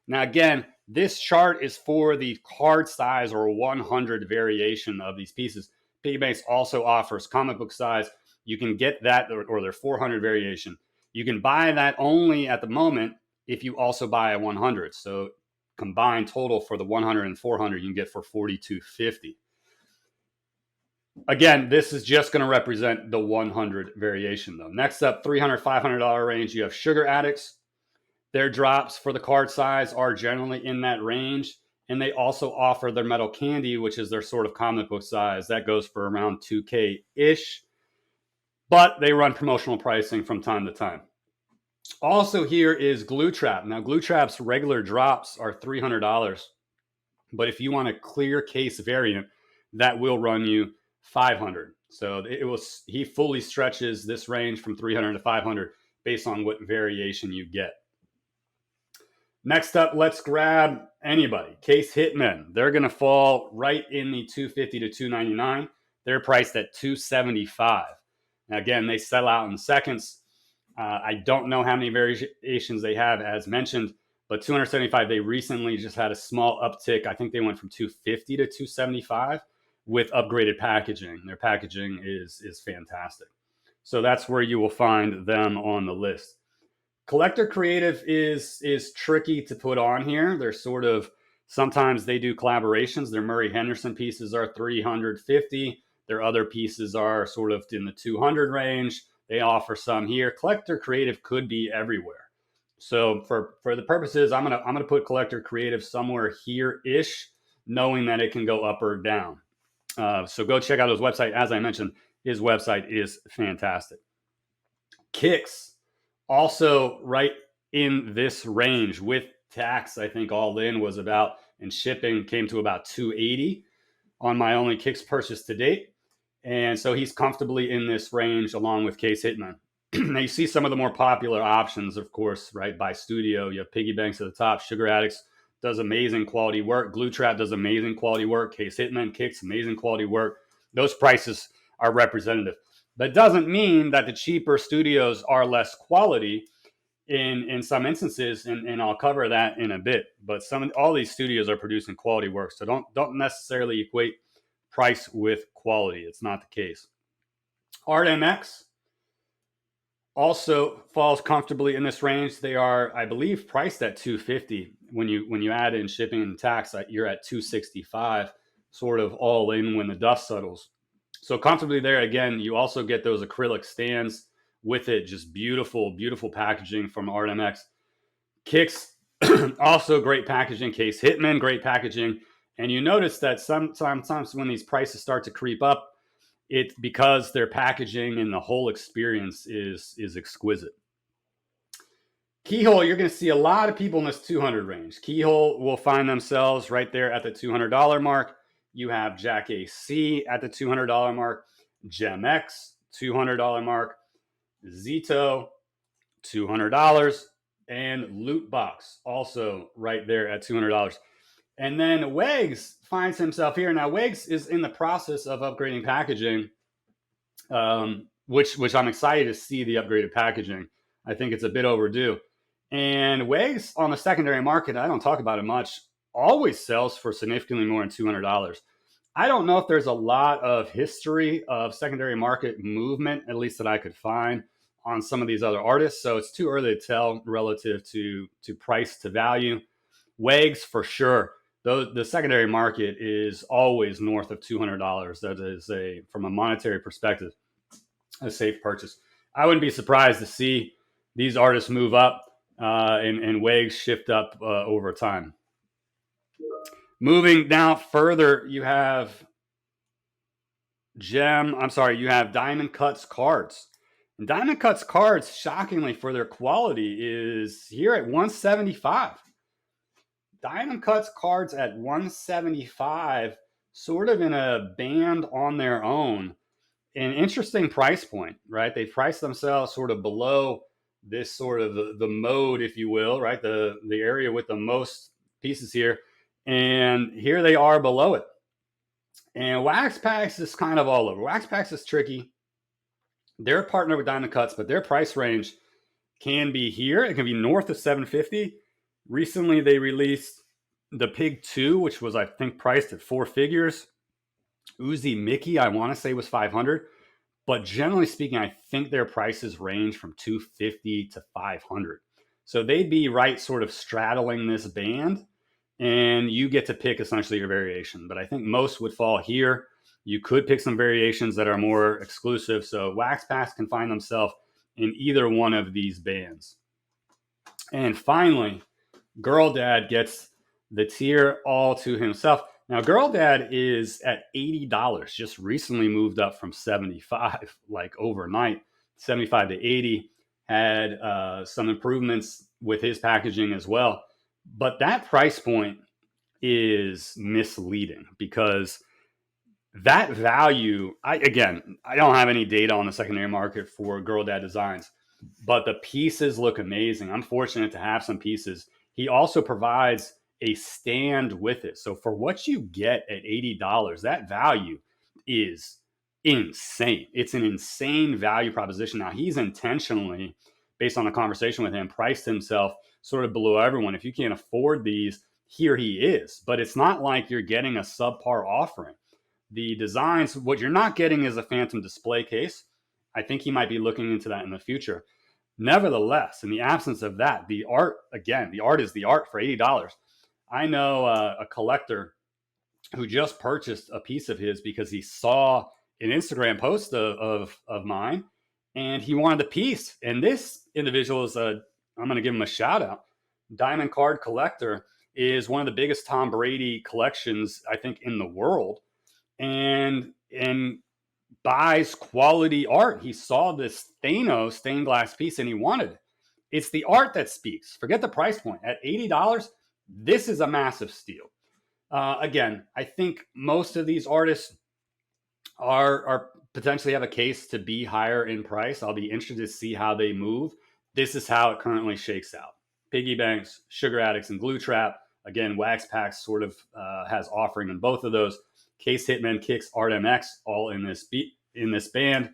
Now, again, this chart is for the card size or 100 variation of these pieces. Piggybanx also offers comic book size. You can get that, or their 400 variation. You can buy that only at the moment if you also buy a 100. So combined total for the 100 and 400, you can get for $42.50. Again, this is just going to represent the 100 variation, though. Next up, $300, $500 range, you have SugrAddictz. Their drops for the card size are generally in that range. And they also offer their metal candy, which is their sort of comic book size. That goes for around $2K-ish. But they run promotional pricing from time to time. Also here is Glue Trap. Now, Glue Trap's regular drops are $300. But if you want a clear case variant, that will run you $500. So he fully stretches this range from $300 to $500 based on what variation you get. Next up, let's grab anybody. Case Hitmen. They're going to fall right in the $250 to $299. They're priced at $275. Now, again, they sell out in seconds. I don't know how many variations they have, as mentioned, but $275. They recently just had a small uptick. I think they went from $250 to $275 with upgraded packaging. Their packaging is fantastic. So that's where you will find them on the list. Collector Creative is tricky to put on here. They're sort of, sometimes they do collaborations. Their Murray Henderson pieces are $350. Their other pieces are sort of in the $200 range. They offer some here. Collector Creative could be everywhere. So for the purposes, I'm gonna put Collector Creative somewhere here-ish, knowing that it can go up or down. So go check out his website. As I mentioned, his website is fantastic. Kicks, also right in this range with tax. I think all in was about, and shipping came to about $280 on my only Kicks purchase to date. And so he's comfortably in this range along with Case Hitman. Now you see some of the more popular options, of course, right, by studio. You have Piggy Banx at the top. SugrAddictz does amazing quality work. Glue Trap does amazing quality work. Case Hitman, Kicks, amazing quality work. Those prices are representative. That doesn't mean that the cheaper studios are less quality in some instances, and I'll cover that in a bit. But all these studios are producing quality work, so don't necessarily equate price with quality. It's not the case. ArtMX also falls comfortably in this range. They are, I believe, priced at $250. When you add in shipping and tax, you're at $265, sort of all in when the dust settles. So comfortably there. Again, you also get those acrylic stands with it. Just beautiful, beautiful packaging from ArtMX. Kicks, also great packaging. Case Hitman, great packaging. And you notice that sometimes when these prices start to creep up, it's because their packaging and the whole experience is exquisite. Keyhole, you're going to see a lot of people in this 200 range. Keyhole will find themselves right there at the $200 mark. You have Jack AC at the $200 mark, Gem X, $200 mark, Zetaw, $200, and Loot Box, also right there at $200. And then Wegs finds himself here. Now, Wegs is in the process of upgrading packaging, which I'm excited to see the upgraded packaging. I think it's a bit overdue. And Wegs on the secondary market, I don't talk about it much, always sells for significantly more than $200. I don't know if there's a lot of history of secondary market movement, at least that I could find, on some of these other artists. So it's too early to tell relative to price to value. Wegs, for sure. The secondary market is always north of $200. That is, from a monetary perspective, a safe purchase. I wouldn't be surprised to see these artists move up and Wegs shift up over time. Moving now further, you have DiamondCutzCards. And DiamondCutzCards, shockingly for their quality, is here at $175. DiamondCutzCards at $175, sort of in a band on their own. An interesting price point, right? They price themselves sort of below this sort of the mode, if you will, right? The area with the most pieces here. And here they are below it. And Wax Packs is kind of all over. Wax Packs is tricky. They're a partner with Diamond Cuts, but their price range can be here. It can be north of $750. Recently, they released the Pig 2, which was, I think, priced at 4 figures. Uzi Mickey, I want to say, was $500. But generally speaking, I think their prices range from $250 to $500. So they'd be right sort of straddling this band, and you get to pick essentially your variation. But I think most would fall here. You could pick some variations that are more exclusive. So Wax Packs can find themselves in either one of these bands. And finally, Girl Dad gets the tier all to himself. Now, Girl Dad is at $80, just recently moved up from 75, like overnight, 75 to 80, had some improvements with his packaging as well. But that price point is misleading because that value, I don't have any data on the secondary market for Girl Dad designs, but the pieces look amazing. I'm fortunate to have some pieces. He also provides a stand with it. So for what you get at $80, that value is insane. It's an insane value proposition. Now, he's intentionally, based on a conversation with him, priced himself sort of below everyone. If you can't afford these, here he is. But it's not like you're getting a subpar offering. The designs, what you're not getting is a phantom display case. I think he might be looking into that in the future. Nevertheless, in the absence of that, the art, again, the art is the art for $80. I know a collector who just purchased a piece of his because he saw an Instagram post of mine and he wanted the piece. And this individual is I'm going to give him a shout out. Diamond Card Collector is one of the biggest Tom Brady collections, I think, in the world. And buys quality art. He saw this Thanos stained glass piece and he wanted it. It's the art that speaks. Forget the price point. At $80, this is a massive steal. Again, I think most of these artists are potentially have a case to be higher in price. I'll be interested to see how they move. This is how it currently shakes out. Piggy Banx, SugrAddictz, and Glue Trap. Again, Wax Packs sort of has offering in both of those. Case Hitman, Kicks, ArtMX, all in this band.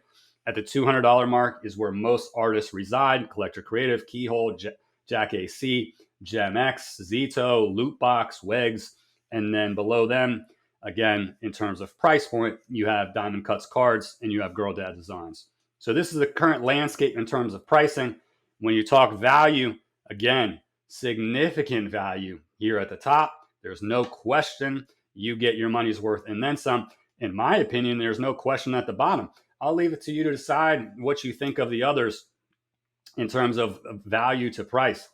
At the $200 mark is where most artists reside. Collector Creative, Keyhole, Jack AC, GemX, Zetaw, Lootbox, Wegs, and then below them, again, in terms of price point, you have DiamondCutzCards and you have Girl Dad Designs. So this is the current landscape in terms of pricing. When you talk value, again, significant value here at the top. There's no question. You get your money's worth and then some. In my opinion, there's no question at the bottom. I'll leave it to you to decide what you think of the others in terms of value to price.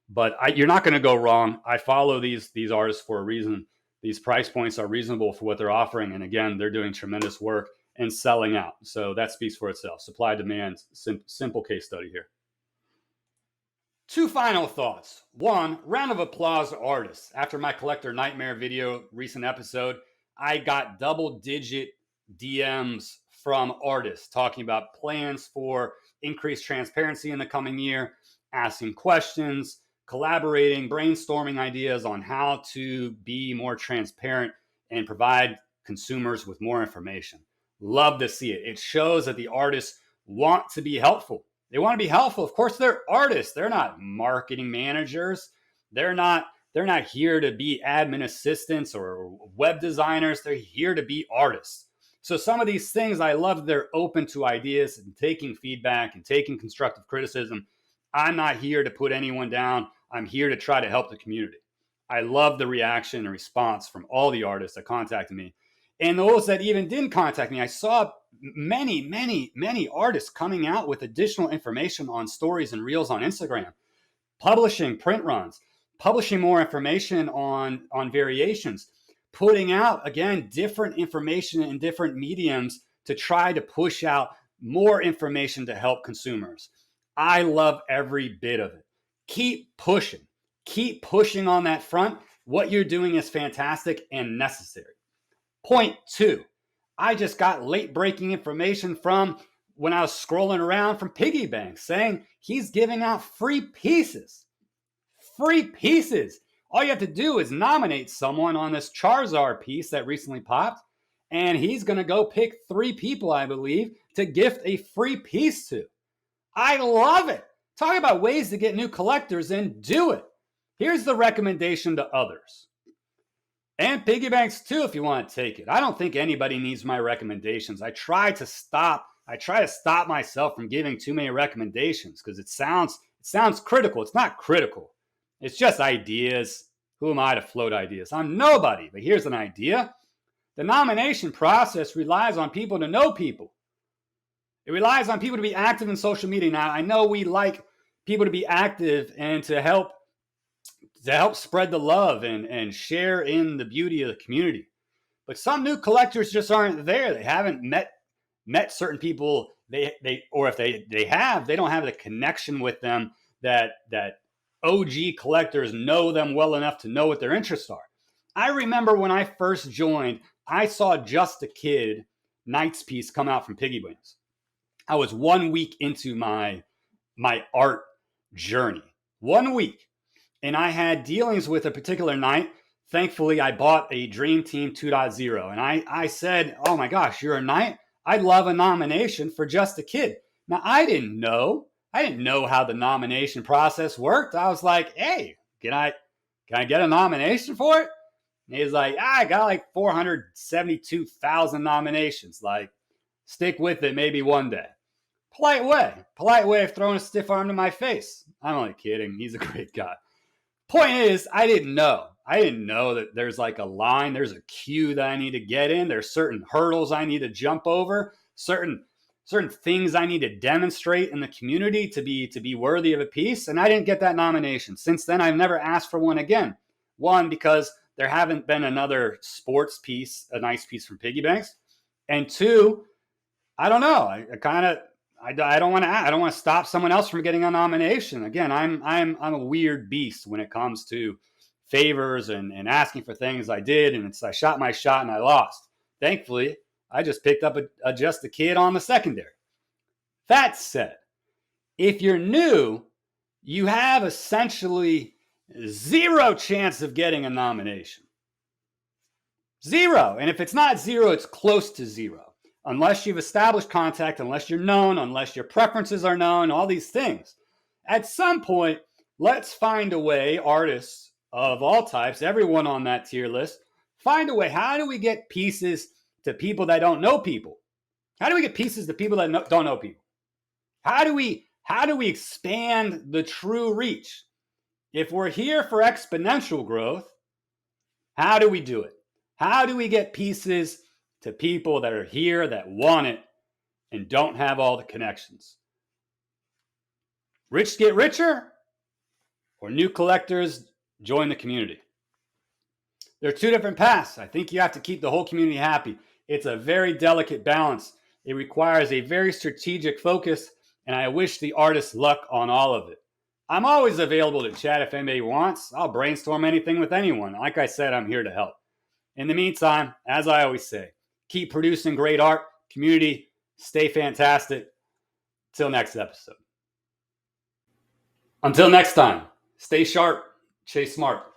But you're not going to go wrong. I follow these artists for a reason. These price points are reasonable for what they're offering. And again, they're doing tremendous work and selling out. So that speaks for itself. Supply demand, simple case study here. Two final thoughts. One, round of applause to artists. After my Collector Nightmare video, recent episode, I got double-digit DMs from artists talking about plans for increased transparency in the coming year, asking questions, collaborating, brainstorming ideas on how to be more transparent and provide consumers with more information. Love to see it. It shows that the artists want to be helpful. They want to be helpful. Of course, they're artists. They're not marketing managers. They're not here to be admin assistants or web designers. They're here to be artists. So some of these things, I love that they're open to ideas and taking feedback and taking constructive criticism. I'm not here to put anyone down. I'm here to try to help the community. I love the reaction and response from all the artists that contacted me. And those that even didn't contact me, I saw many artists coming out with additional information on stories and reels on Instagram, publishing print runs, publishing more information on variations, putting out, again, different information in different mediums to try to push out more information to help consumers. I love every bit of it. Keep pushing. Keep pushing on that front. What you're doing is fantastic and necessary. Point two, I just got late breaking information from when I was scrolling around from Piggy Banx saying he's giving out free pieces. Free pieces. All you have to do is nominate someone on this Charizard piece that recently popped, and he's going to go pick 3 people, I believe, to gift a free piece to. I love it. Talk about ways to get new collectors in. Do it. Here's the recommendation to others. And Piggy Banx too, if you want to take it. I don't think anybody needs my recommendations. I try to stop myself from giving too many recommendations because it sounds critical. It's not critical. It's just ideas. Who am I to float ideas? I'm nobody, but here's an idea. The nomination process relies on people to know people. It relies on people to be active in social media. Now, I know we like people to be active and to help to help spread the love and share in the beauty of the community. But some new collectors just aren't there. They haven't met certain people. Or if they have, they don't have the connection with them that OG collectors know them well enough to know what their interests are. I remember when I first joined, I saw Just a Kid Knight's piece come out from Piggy Banx. I was 1 week into my art journey. 1 week. And I had dealings with a particular knight. Thankfully, I bought a Dream Team 2.0. And I said, oh my gosh, you're a knight? I'd love a nomination for Just a Kid. Now, I didn't know how the nomination process worked. I was like, hey, can I get a nomination for it? And he's like, I got like 472,000 nominations. Like, stick with it maybe one day. Polite way of throwing a stiff arm to my face. I'm only kidding. He's a great guy. Point is, I didn't know that there's like a line, there's a queue that I need to get in. There's certain hurdles I need to jump over, certain things I need to demonstrate in the community to be worthy of a piece. And I didn't get that nomination. Since then, I've never asked for one again. One, because there haven't been another sports piece, a nice piece from Piggy Banx. And two, I don't know. I don't want to stop someone else from getting a nomination. Again, I'm a weird beast when it comes to favors and asking for things. I did, and I shot my shot and I lost. Thankfully, I just picked up Just a Kid on the secondary. That said, if you're new, you have essentially zero chance of getting a nomination. Zero. And if it's not zero, it's close to zero. Unless you've established contact, unless you're known, unless your preferences are known, all these things. At some point, let's find a way, artists of all types, everyone on that tier list, find a way. How do we get pieces to people that don't know people? How do we get pieces to people that don't know people? How do we expand the true reach? If we're here for exponential growth, how do we do it? How do we get pieces to people that are here, that want it, and don't have all the connections? Rich get richer, or new collectors join the community? There are two different paths. I think you have to keep the whole community happy. It's a very delicate balance. It requires a very strategic focus, and I wish the artists luck on all of it. I'm always available to chat if anybody wants. I'll brainstorm anything with anyone. Like I said, I'm here to help. In the meantime, as I always say, keep producing great art. Community, stay fantastic. Till next episode. Until next time, stay sharp, chase smart.